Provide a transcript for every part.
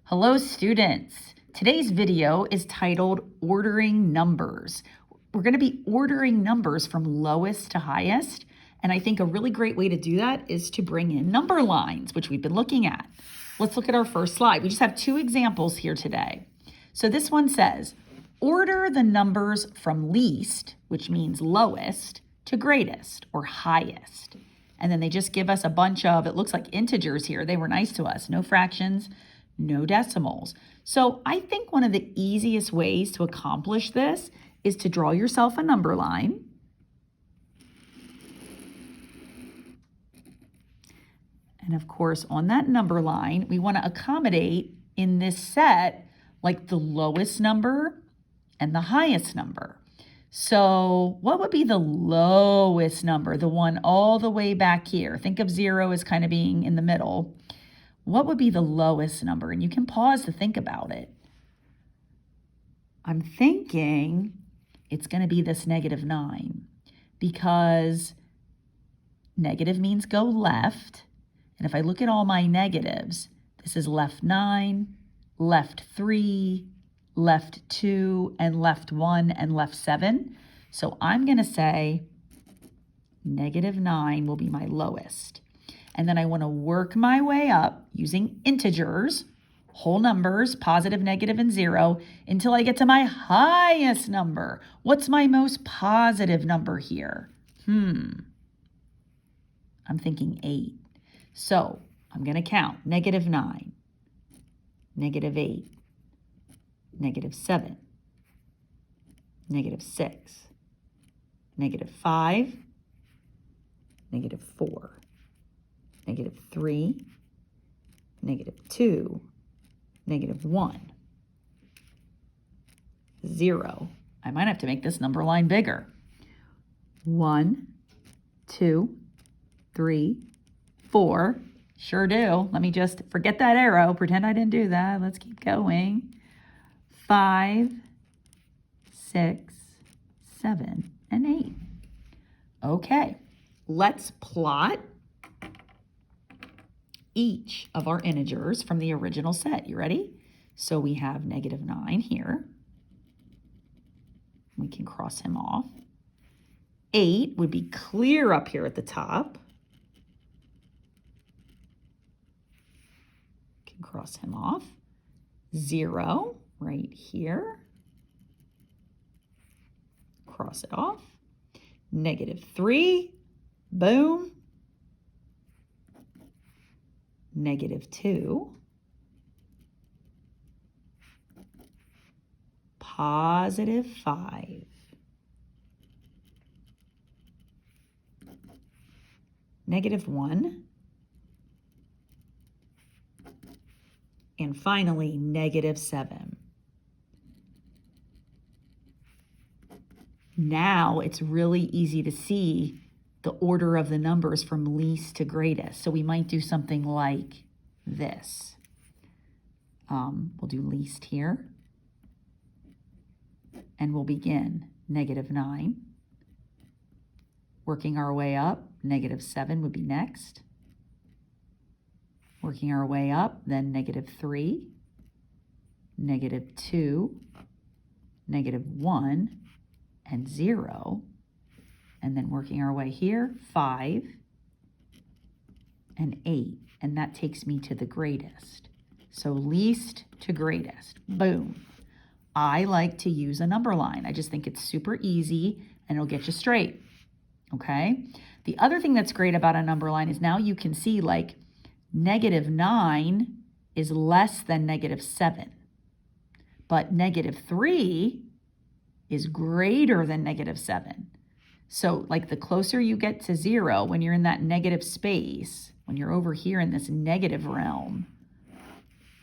Hello students. Today's video is titled Ordering Numbers. We're going to be ordering numbers from lowest to highest, and I think a really great way to do that is to bring in number lines, which we've been looking at. Let's look at our first slide. We just have two examples here today. So this one says, order the numbers from least, which means lowest, to greatest or highest. And then they just give us a bunch of, it looks like integers here. They were nice to us. No fractions, no decimals. So I think one of the easiest ways to accomplish this is to draw yourself a number line. And of course, on that number line, we want to accommodate in this set like the lowest number and the highest number. So what would be the lowest number, the one all the way back here? Think of 0 as kind of being in the middle. What would be the lowest number? And you can pause to think about it. I'm thinking it's going to be this -9 because negative means go left. And if I look at all my negatives, this is left 9, left 3, left 2, and left 1, and left 7. So I'm going to say -9 will be my lowest. And then I want to work my way up using integers, whole numbers, positive, negative, and 0, until I get to my highest number. What's my most positive number here? I'm thinking 8. So I'm going to count -9, -8, -7, -6, -5, -4. -3, -2, -1, 0. I might have to make this number line bigger. 1, 2, 3, 4. Sure do. Let me just forget that arrow. Pretend I didn't do that. Let's keep going. 5, 6, 7, and 8. Okay, let's plot each of our integers from the original set. You ready? So we have -9 here. We can cross him off. 8 would be clear up here at the top. Can cross him off. 0 right here. Cross it off. -3, boom. -2, +5, -1, and finally -7. Now it's really easy to see the order of the numbers from least to greatest. So we might do something like this. We'll do least here. And we'll begin -9. Working our way up, -7 would be next. Working our way up, then -3, -2, -1, and 0. And then working our way here, 5 and 8. And that takes me to the greatest. So least to greatest. Boom. I like to use a number line. I just think it's super easy and it'll get you straight. Okay? The other thing that's great about a number line is now you can see like -9 is less than -7. But -3 is greater than -7. So like the closer you get to 0, when you're in that negative space, when you're over here in this negative realm,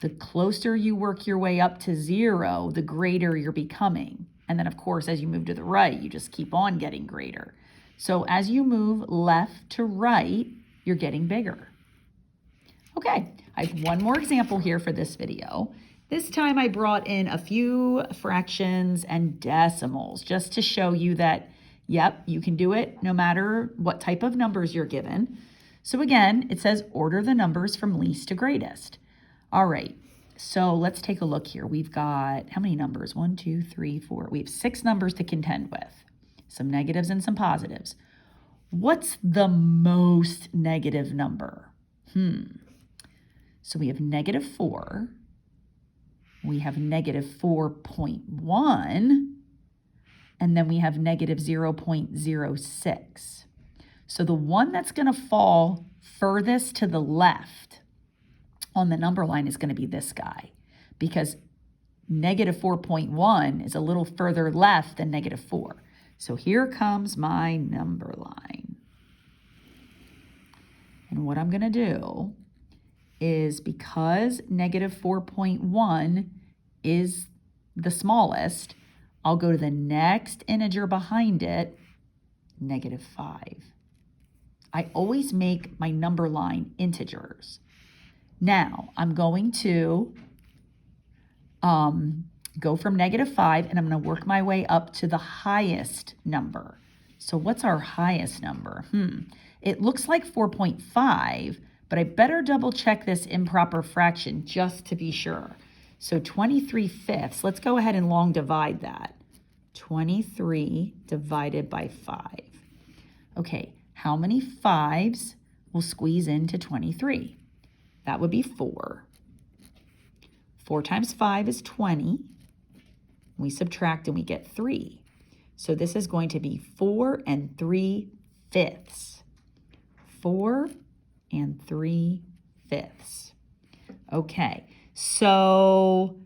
the closer you work your way up to 0, the greater you're becoming. And then of course, as you move to the right, you just keep on getting greater. So as you move left to right, you're getting bigger. Okay, I have one more example here for this video. This time I brought in a few fractions and decimals just to show you that yep, you can do it no matter what type of numbers you're given. So again, it says order the numbers from least to greatest. All right, So let's take a look here. We've got how many numbers? 1, 2, 3, 4. We have 6 numbers to contend with. Some negatives and some positives. What's the most negative number? So we have negative 4. We have negative 4.1. And then we have negative 0.06. So the one that's going to fall furthest to the left on the number line is going to be this guy, because negative 4.1 is a little further left than negative 4. So here comes my number line. And what I'm going to do is, because negative 4.1 is the smallest, I'll go to the next integer behind it, negative 5. I always make my number line integers. Now, I'm going to go from negative 5, and I'm going to work my way up to the highest number. So what's our highest number? It looks like 4.5, but I better double check this improper fraction just to be sure. So 23/5, let's go ahead and long divide that. 23 divided by 5. Okay, how many 5s will squeeze into 23? That would be 4. 4 times 5 is 20. We subtract and we get 3. So this is going to be 4 3/5. 4 3/5. Okay, so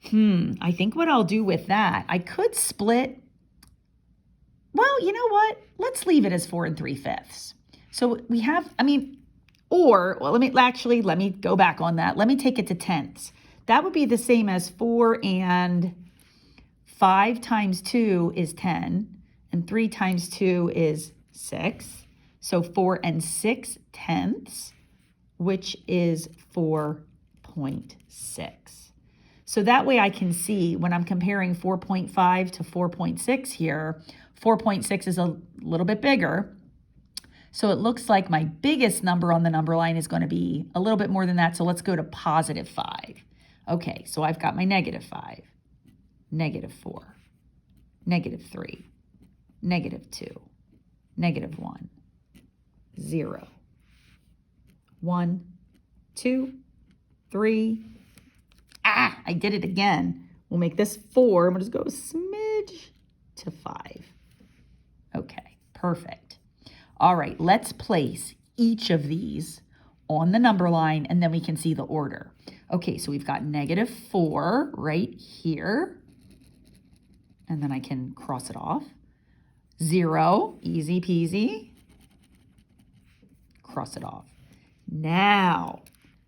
I think what I'll do with that, I could split. Well, you know what? Let's leave it as 4 3/5. So we have, let me go back on that. Let me take it to tenths. That would be the same as 4 and 5 times 2 is 10, and 3 times 2 is 6. So 4 6/10, which is 4.6. So that way I can see when I'm comparing 4.5 to 4.6 here, 4.6 is a little bit bigger. So it looks like my biggest number on the number line is going to be a little bit more than that. So let's go to positive 5. Okay, so I've got my negative 5, negative 4, negative 3, negative 2, negative 1, 0, 1, 2, 3. I did it again. We'll make this 4. I'm going to just go a smidge to 5. Okay, perfect. All right, let's place each of these on the number line, and then we can see the order. Okay, so we've got negative 4 right here, and then I can cross it off. 0, easy peasy. Cross it off. Now,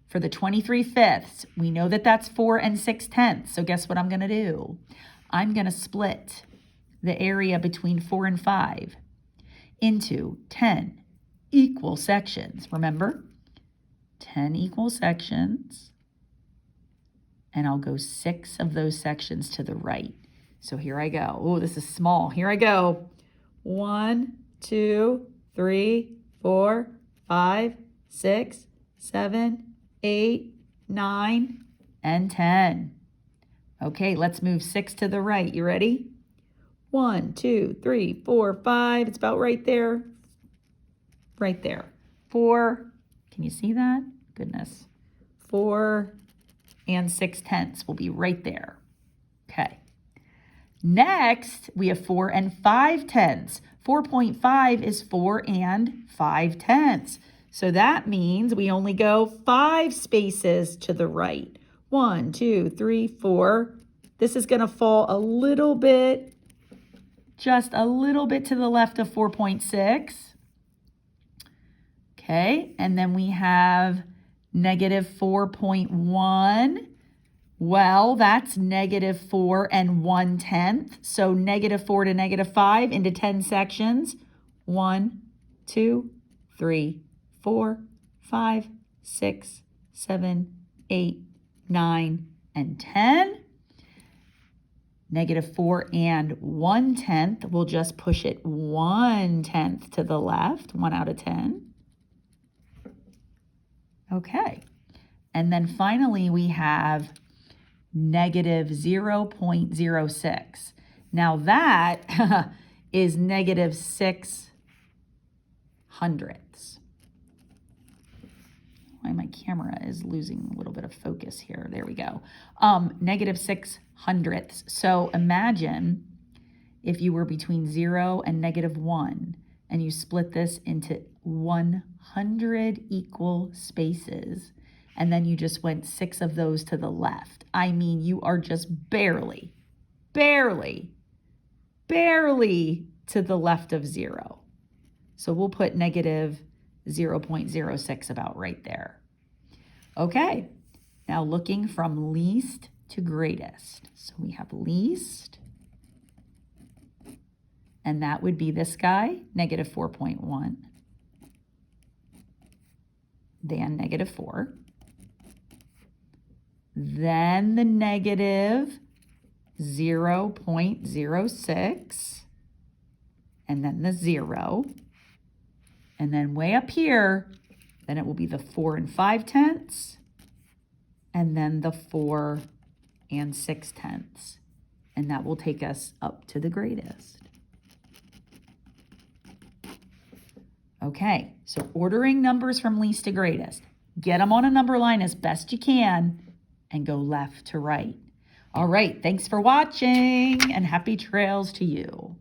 for the 23/5, we know that that's 4 6/10. So guess what I'm going to do? I'm going to split the area between 4 and 5 into 10 equal sections. Remember? 10 equal sections. And I'll go 6 of those sections to the right. So here I go. Oh, this is small. Here I go. 1, 2, 3, 4, 5, 6, 7, 8, 9, and 10. Okay, let's move 6 to the right. You ready? 1, 2, 3, 4, 5. It's about right there. Right there. 4. Can you see that? Goodness. 4 6/10 will be right there. Okay. Next, we have 4 5/10. 4.5 is 4 5/10. So that means we only go 5 spaces to the right. 1, 2, 3, 4. This is going to fall a little bit, just a little bit to the left of 4.6. Okay, and then we have negative 4.1. Well, that's negative 4 1/10. So negative 4 to negative 5 into 10 sections. 1, 2, 3, 4, 5, 6, 7, 8, 9, and 10. Negative 4 1/10, we'll just push it 1/10 to the left, 1 out of 10. Okay, And then finally, we have negative 0.06. Now that is negative 6/100ths. Why my camera is losing a little bit of focus here. There we go. Negative 6/100ths. So imagine if you were between 0 and -1, and you split this into 100 equal spaces, and then you just went 6 of those to the left. I mean, you are just barely to the left of 0. So we'll put negative 0.06 about right there. Okay, now looking from least to greatest. So we have least, and that would be this guy, negative 4.1, then negative 4, then the negative 0.06, and then the 0, and then way up here, then it will be the 4 5/10, and then the 4 6/10, and that will take us up to the greatest. Okay, so ordering numbers from least to greatest. Get them on a number line as best you can and go left to right. All right, thanks for watching and happy trails to you.